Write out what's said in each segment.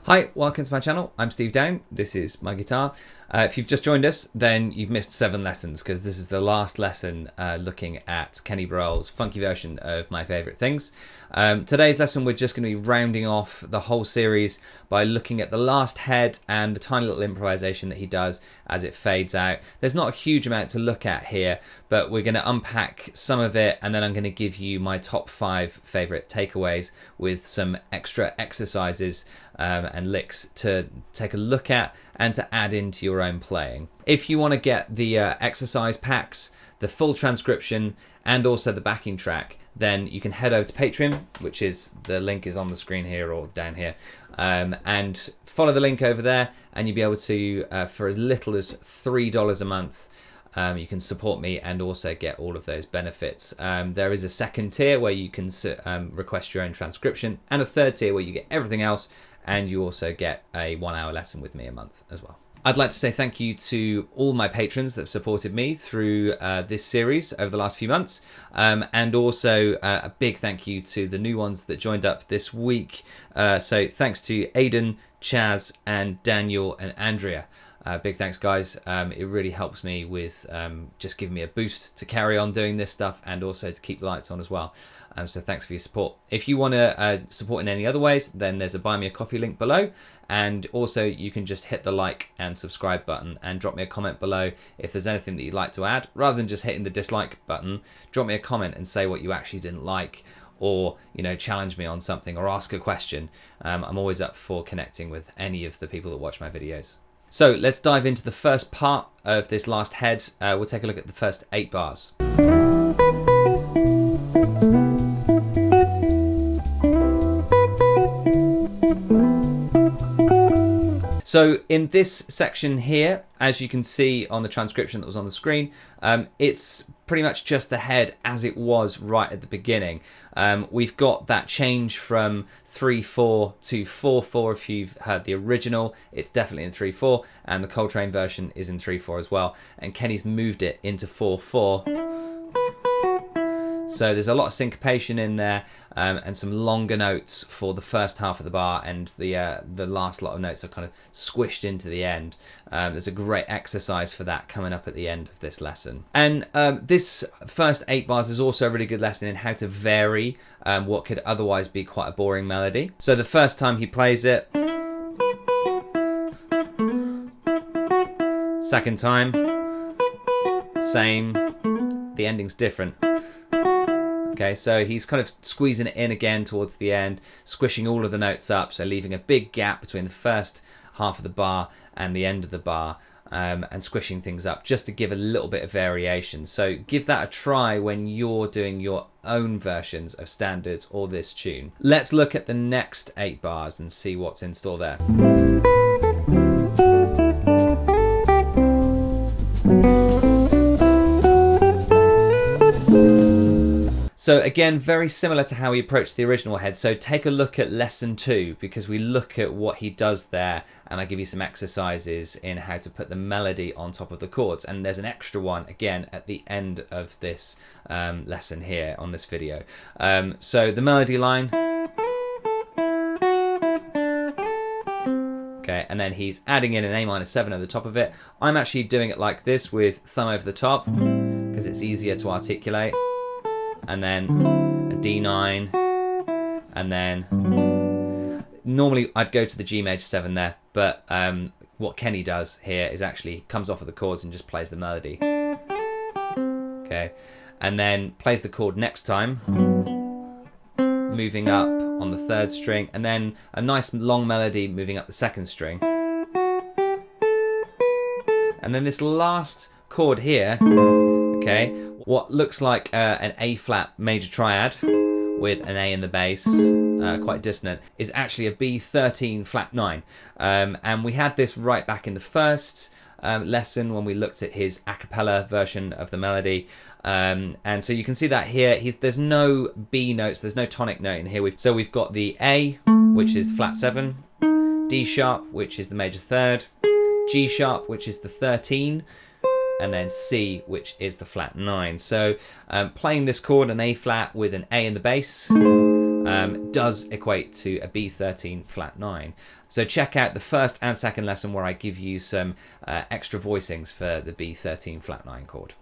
Hi, welcome to my channel. I'm Steve Down. This is my guitar. If you've just joined us, then you've missed 7 lessons because this is the last lesson looking at Kenny Burrell's funky version of My Favorite Things. Today's lesson, we're just going to be rounding off the whole series by looking at the last head and the tiny little improvisation that he does as it fades out. There's not a huge amount to look at here, but we're going to unpack some of it, and then I'm going to give you my top 5 favorite takeaways with some extra exercises and licks to take a look at and to add into your own playing. If you want to get the exercise packs, the full transcription, and also the backing track, then you can head over to Patreon, which is, the link is on the screen here or down here, and follow the link over there, and you'll be able to, for as little as $3 a month, you can support me and also get all of those benefits. There is a second tier where you can request your own transcription, and a third tier where you get everything else, and you also get a 1-hour lesson with me a month as well. I'd like to say thank you to all my patrons that have supported me through this series over the last few months, and also a big thank you to the new ones that joined up this week. So thanks to Aidan, Chaz, and Daniel and Andrea. Big thanks, guys. It really helps me with just giving me a boost to carry on doing this stuff and also to keep the lights on as well. So thanks for your support. If you want to support in any other ways, then there's a Buy Me a Coffee link below. And also you can just hit the like and subscribe button and drop me a comment below if there's anything that you'd like to add. Rather than just hitting the dislike button, drop me a comment and say what you actually didn't like, or challenge me on something or ask a question. I'm always up for connecting with any of the people that watch my videos. So let's dive into the first part of this last head. We'll take a look at the first 8 bars. So in this section here, as you can see on the transcription that was on the screen, it's pretty much just the head as it was right at the beginning. We've got that change from 3/4 to 4/4. If you've heard the original, it's definitely in 3/4, and the Coltrane version is in 3/4 as well. And Kenny's moved it into 4/4. So there's a lot of syncopation in there, and some longer notes for the first half of the bar, and the last lot of notes are kind of squished into the end. There's a great exercise for that coming up at the end of this lesson. And this first 8 bars is also a really good lesson in how to vary what could otherwise be quite a boring melody. So the first time he plays it, second time, same, the ending's different. Okay, so he's kind of squeezing it in again towards the end, squishing all of the notes up, so leaving a big gap between the first half of the bar and the end of the bar, and squishing things up just to give a little bit of variation. So give that a try when you're doing your own versions of standards or this tune. Let's look at the next 8 bars and see what's in store there. So again, very similar to how he approached the original head. So take a look at lesson 2, because we look at what he does there, and I give you some exercises in how to put the melody on top of the chords. And there's an extra one again at the end of this lesson here on this video. So the melody line. Okay, and then he's adding in an A-7 at the top of it. I'm actually doing it like this with thumb over the top because it's easier to articulate. And then a D9, and then normally I'd go to the G major 7 there, but what Kenny does here is actually comes off of the chords and just plays the melody. Okay, and then plays the chord next time, moving up on the 3rd string, and then a nice long melody moving up the 2nd string. And then this last chord here, okay, what looks like an A flat major triad with an A in the bass, quite dissonant, is actually a B13 flat 9. And we had this right back in the first lesson when we looked at his a cappella version of the melody. And so you can see that here, there's no B notes, there's no tonic note in here. So we've got the A, which is flat 7, D sharp, which is the major third, G sharp, which is the 13, and then C, which is the flat 9. So playing this chord, an A flat with an A in the bass, does equate to a B13 flat 9. So check out the first and second lesson where I give you some extra voicings for the B13 flat 9 chord.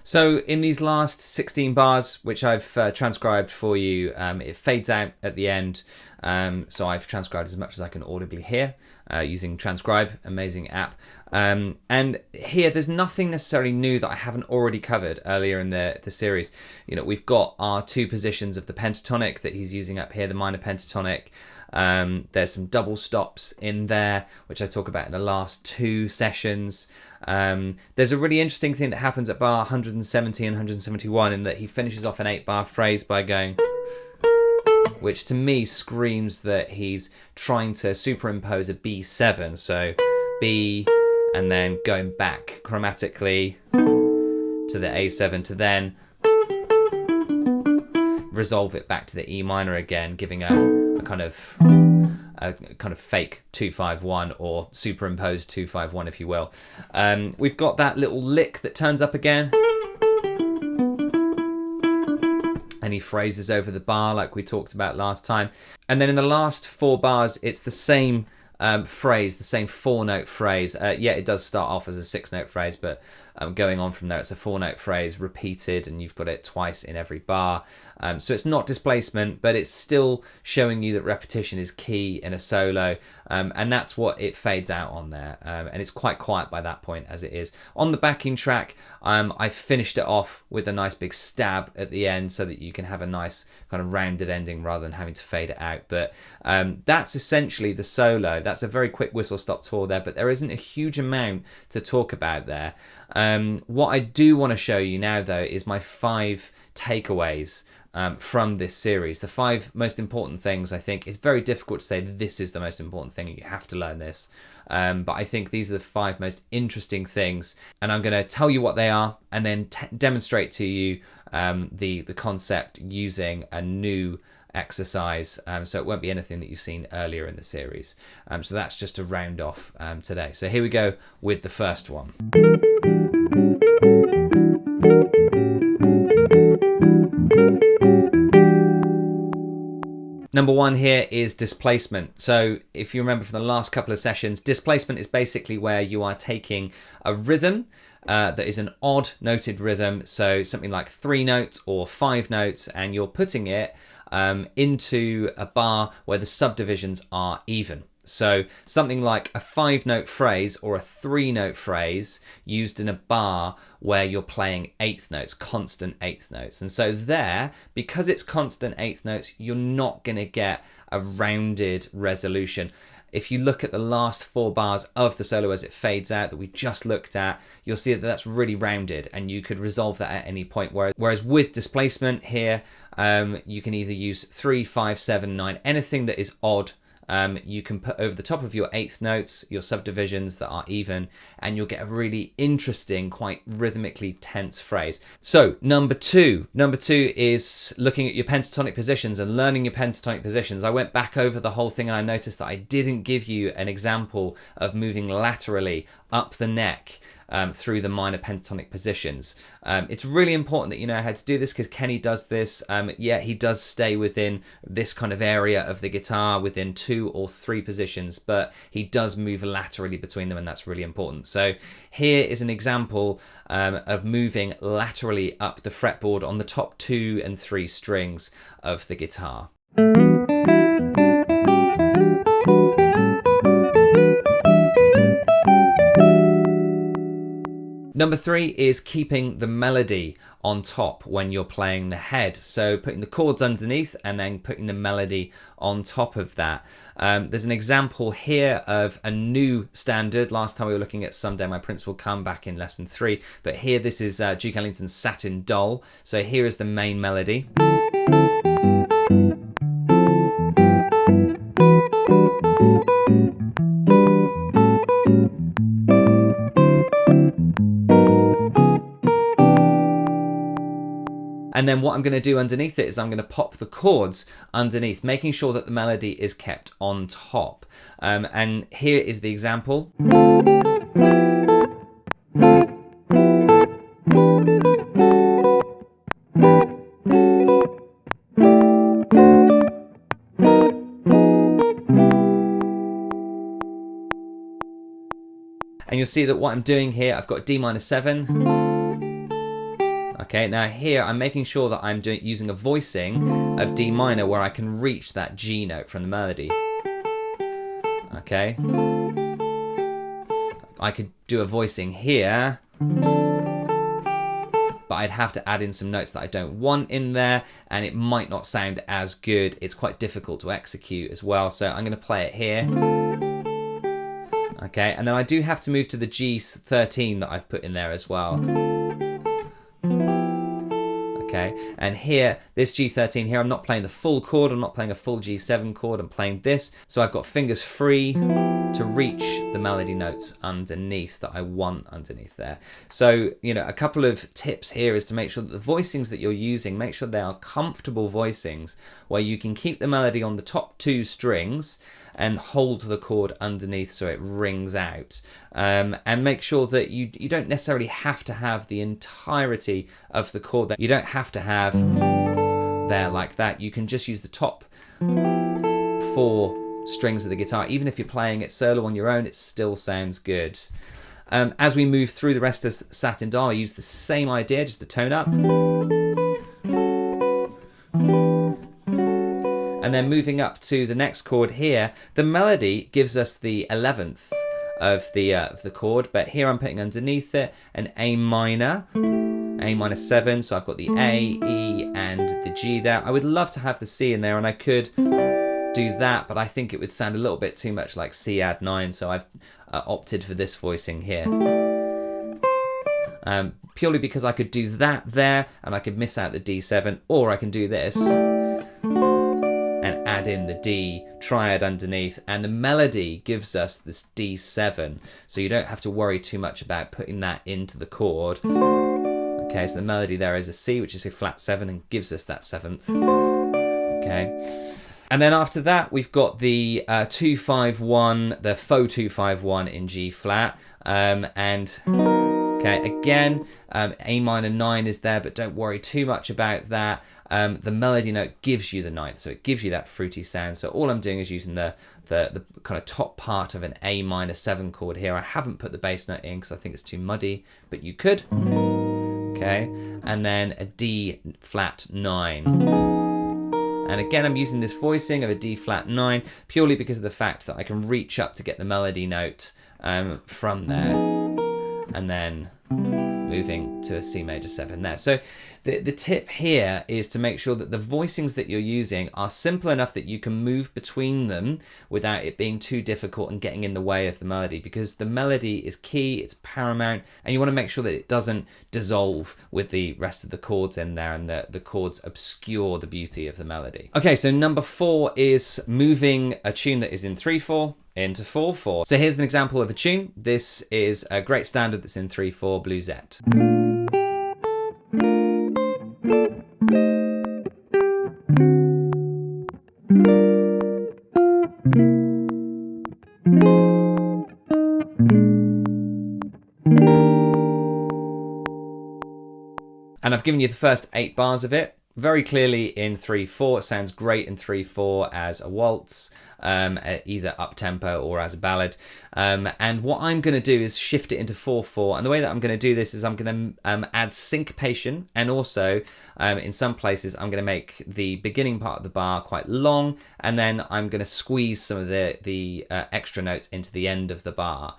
So in these last 16 bars, which I've transcribed for you, it fades out at the end. So I've transcribed as much as I can audibly hear using Transcribe, amazing app. And here, there's nothing necessarily new that I haven't already covered earlier in the series. You know, we've got our 2 positions of the pentatonic that he's using up here, the minor pentatonic. There's some double stops in there, which I talk about in the last 2 sessions. There's a really interesting thing that happens at bar 170 and 171 in that he finishes off an 8-bar phrase by going, which to me screams that he's trying to superimpose a B7. So B, and then going back chromatically to the A7 to then resolve it back to the E minor again, giving a kind of fake 2-5-1 or superimposed 2-5-1, if you will. We've got that little lick that turns up again, and he phrases over the bar like we talked about last time. And then in the last 4 bars, it's the same phrase, the same 4-note phrase. Yeah, it does start off as a 6-note phrase, but going on from there, it's a 4-note phrase repeated, and you've got it twice in every bar. So it's not displacement, but it's still showing you that repetition is key in a solo, and that's what it fades out on there. And it's quite quiet by that point, as it is. On the backing track, I finished it off with a nice big stab at the end so that you can have a nice kind of rounded ending rather than having to fade it out. But that's essentially the solo. That's a very quick whistle-stop tour there, but there isn't a huge amount to talk about there. What I do want to show you now, though, is my 5 takeaways from this series. The 5 most important things, I think. It's very difficult to say this is the most important thing, you have to learn this. But I think these are the 5 most interesting things, and I'm going to tell you what they are and then demonstrate to you the concept using a new exercise, so it won't be anything that you've seen earlier in the series. So that's just to round off today. So here we go with the first one. Number 1 here is displacement. So if you remember from the last couple of sessions, displacement is basically where you are taking a rhythm that is an odd noted rhythm, so something like 3 notes or 5 notes, and you're putting it into a bar where the subdivisions are even. So something like a 5-note phrase or a 3-note phrase used in a bar where you're playing 8th notes, constant 8th notes. And so there, because it's constant 8th notes, you're not going to get a rounded resolution. If you look at the last 4 bars of the solo as it fades out that we just looked at, you'll see that that's really rounded, and you could resolve that at any point. Whereas with displacement here, you can either use 3, 5, 7, 9, anything that is odd. You can put over the top of your 8th notes, your subdivisions that are even, and you'll get a really interesting, quite rhythmically tense phrase. So number two is looking at your pentatonic positions and learning your pentatonic positions. I went back over the whole thing and I noticed that I didn't give you an example of moving laterally up the neck through the minor pentatonic positions. It's really important that you know how to do this, because Kenny does this. Yeah, he does stay within this kind of area of the guitar, within 2 or 3 positions, but he does move laterally between them, and that's really important. So here is an example of moving laterally up the fretboard on the top 2 and 3 strings of the guitar. Number 3 is keeping the melody on top when you're playing the head. So putting the chords underneath and then putting the melody on top of that. There's an example here of a new standard. Last time we were looking at Someday My Prince Will Come back in lesson 3, but here this is Duke Ellington's Satin Doll. So here is the main melody. And then what I'm going to do underneath it is I'm going to pop the chords underneath, making sure that the melody is kept on top. And here is the example. And you'll see that what I'm doing here, I've got D minor 7. Okay, now here I'm making sure that I'm using a voicing of D minor where I can reach that G note from the melody. Okay. I could do a voicing here, but I'd have to add in some notes that I don't want in there, and it might not sound as good. It's quite difficult to execute as well, so I'm going to play it here. Okay, and then I do have to move to the G13 that I've put in there as well. Okay, and here, this G13 here, I'm not playing the full chord, I'm not playing a full G7 chord, I'm playing this. So I've got fingers free to reach the melody notes underneath that I want underneath there. So, you know, a couple of tips here is to make sure that the voicings that you're using, make sure they are comfortable voicings where you can keep the melody on the top 2 strings and hold the chord underneath so it rings out. And make sure that you don't necessarily have to have the entirety of the chord that you don't have to have there like that. You can just use the top 4 strings of the guitar. Even if you're playing it solo on your own, it still sounds good. As we move through the rest of Satin Doll, I use the same idea, just a tone up. And then moving up to the next chord here, the melody gives us the 11th of the chord, but here I'm putting underneath it an A minor 7, so I've got the A, E, and the G there. I would love to have the C in there, and I could do that, but I think it would sound a little bit too much like C add 9, so I've opted for this voicing here. Purely because I could do that there, and I could miss out the D7, or I can do this and add in the D triad underneath, and the melody gives us this D7, so you don't have to worry too much about putting that into the chord. Okay, so the melody there is a C, which is a flat 7, and gives us that 7th. Okay, and then after that we've got the 2-5-1, the faux 2-5-1 in G flat, and okay, again, A minor 9 is there, but don't worry too much about that. The melody note gives you the 9th, so it gives you that fruity sound. So all I'm doing is using the kind of top part of an A minor 7 chord here. I haven't put the bass note in because I think it's too muddy, but you could. Okay, and then a D flat 9. And again, I'm using this voicing of a D flat 9 purely because of the fact that I can reach up to get the melody note from there, and then moving to a C major 7 there. So the tip here is to make sure that the voicings that you're using are simple enough that you can move between them without it being too difficult and getting in the way of the melody, because the melody is key, it's paramount, and you want to make sure that it doesn't dissolve with the rest of the chords in there and the chords obscure the beauty of the melody. Okay, so number 4 is moving a tune that is in 3/4 into 4/4. So here's an example of a tune. This is a great standard that's in 3/4, Bluesette. And I've given you the first 8 bars of it. very clearly in 3/4. It sounds great in 3/4 as a waltz, either up tempo or as a ballad. And what I'm going to do is shift it into 4/4. And the way that I'm going to do this is I'm going to add syncopation, and also in some places I'm going to make the beginning part of the bar quite long, and then I'm going to squeeze some of the extra notes into the end of the bar.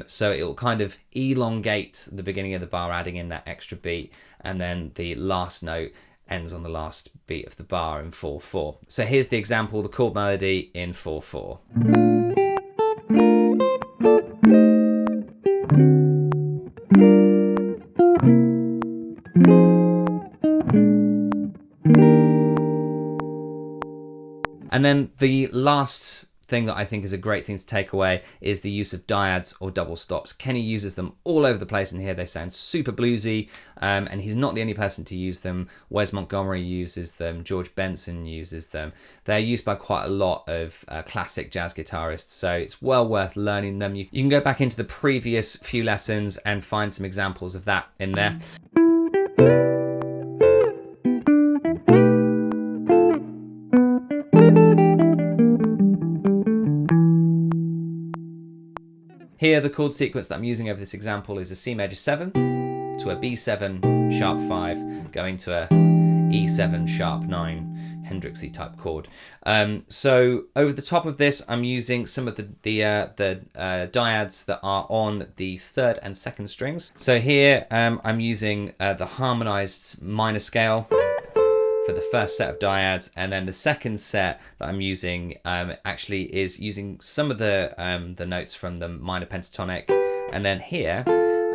So it'll kind of elongate the beginning of the bar, adding in that extra beat, and then the last note ends on the last beat of the bar in 4/4. So here's the example, the chord melody in 4/4. And then the last thing that I think is a great thing to take away is the use of dyads or double stops. Kenny uses them all over the place in here. They sound super bluesy, and he's not the only person to use them. Wes Montgomery uses them, George Benson uses them. They're used by quite a lot of classic jazz guitarists, so it's well worth learning them. You can go back into the previous few lessons and find some examples of that in there. Here, the chord sequence that I'm using over this example is a C major 7 to a B7 sharp 5, going to a E7 sharp 9 Hendrixy type chord. So over the top of this, I'm using some of the dyads that are on the 3rd and 2nd strings. So here I'm using the harmonized minor scale for the first set of dyads, and then the second set that I'm using actually is using some of the notes from the minor pentatonic, and then here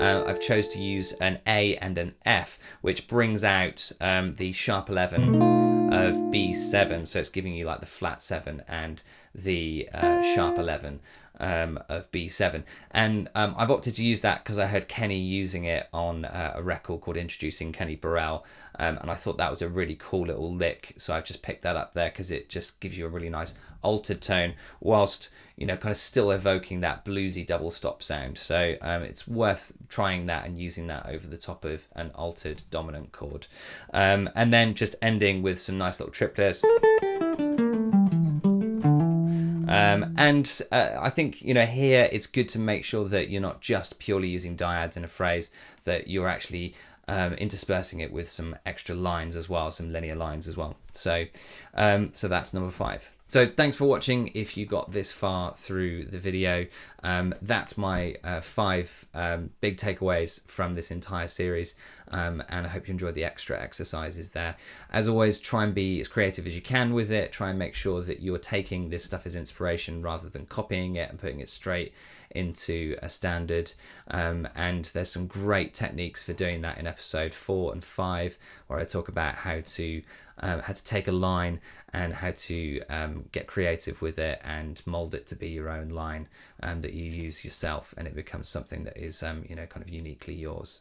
I've chose to use an A and an F, which brings out the sharp 11 of B7, so it's giving you like the flat 7 and the sharp 11 of B7. And I've opted to use that because I heard Kenny using it on a record called Introducing Kenny Burrell, and I thought that was a really cool little lick, so I've just picked that up there because it just gives you a really nice altered tone whilst, you know, kind of still evoking that bluesy double stop sound. So it's worth trying that and using that over the top of an altered dominant chord, and then just ending with some nice little triplets. I think, you know, here it's good to make sure that you're not just purely using dyads in a phrase, that you're actually interspersing it with some extra lines as well, some linear lines as well. So that's number 5. So thanks for watching. If you got this far through the video, that's my 5 big takeaways from this entire series, and I hope you enjoyed the extra exercises there. As always, try and be as creative as you can with it. Try and make sure that you're taking this stuff as inspiration rather than copying it and putting it straight into a standard, and there's some great techniques for doing that in episode 4 and 5, where I talk about how to take a line and how to get creative with it and mold it to be your own line that you use yourself, and it becomes something that is you know, kind of uniquely yours.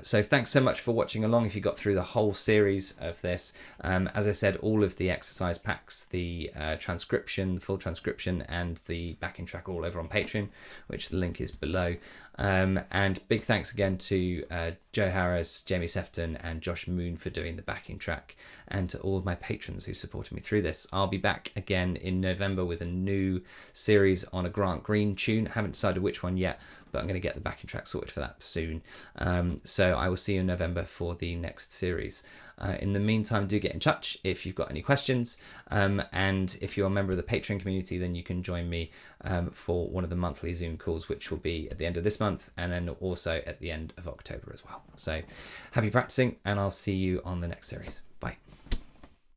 So thanks so much for watching along. If you got through the whole series of this, as I said, all of the exercise packs, the transcription, full transcription, and the backing track are all over on Patreon, which the link is below. And big thanks again to Joe Harris, Jamie Sefton, and Josh Moon for doing the backing track, and to all of my patrons who supported me through this. I'll be back again in November with a new series on a Grant Green tune. Haven't decided which one yet, but I'm going to get the backing track sorted for that soon. So I will see you in November for the next series. In the meantime, do get in touch if you've got any questions, and if you're a member of the Patreon community, then you can join me for one of the monthly Zoom calls, which will be at the end of this month and then also at the end of October as well. So happy practicing, and I'll see you on the next series.